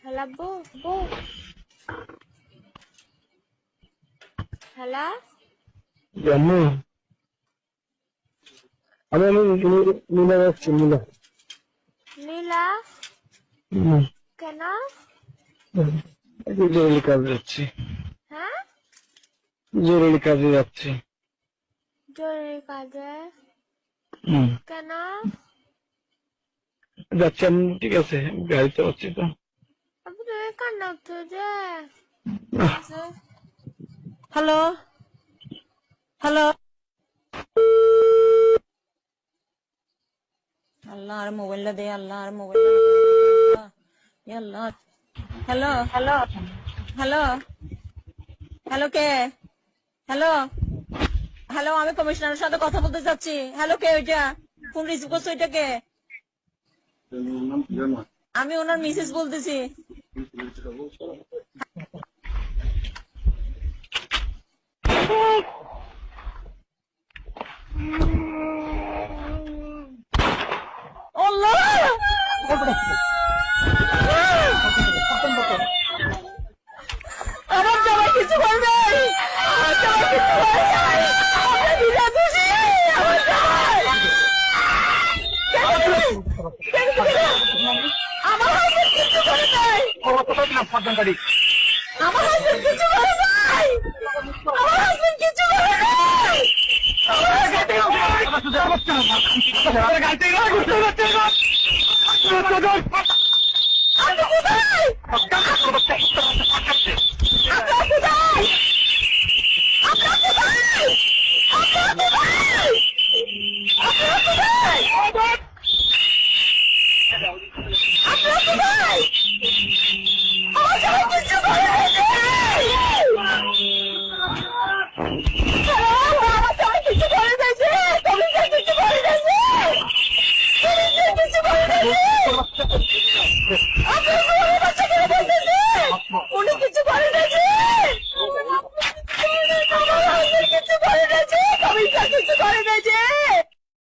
Hello, boo, boo. Hello? জানো আমি নীলা যাচ্ছি নীলা নীলা? হুম, কেন? জরুরি কাজে যাচ্ছি হ্যাঁ? জরুরি কাজে যাচ্ছি জরুরি কাজে? কেন? যাচ্ছি আমি ঠিক আছে গাড়ি চালাচ্ছি তো আপনি তুমি কান্না উঠছো যে? হ্যালো হ্যালো আল্লাহ আর মোবাইলটা দে আল্লাহ আর মোবাইলটা আল্লাহ হ্যালো হ্যালো হ্যালো হ্যালো কে হ্যালো হ্যালো আমি কমিশনারের সাথে কথা বলতে চাচ্ছি হ্যালো কে ওইটা ফোন রিসিভ করছো ওইটা কে আমি ওনার মিসেস বলতেছি আল্লাহ আমার জামাই কিছু করবে আমার জামাই কিছু করবে আমার বিনা দোষী আমার জামাই আমার হাজবেন্ড কিছু করে নাই আমার হাজবেন্ড কিছু করে নাই আমার হাজবেন্ড কিছু করে নাই আপনি কোথায় আপনার কোথায় আপনার কোথায় আপনার কোথায় আপনার কোথায় আপনার কোথায় আমার জামাই কিছু করে নাই আমার জামাই কিছু করে দিয়েছে কমিশন কিছু করে দিয়েছে কিছু করে দিয়েছে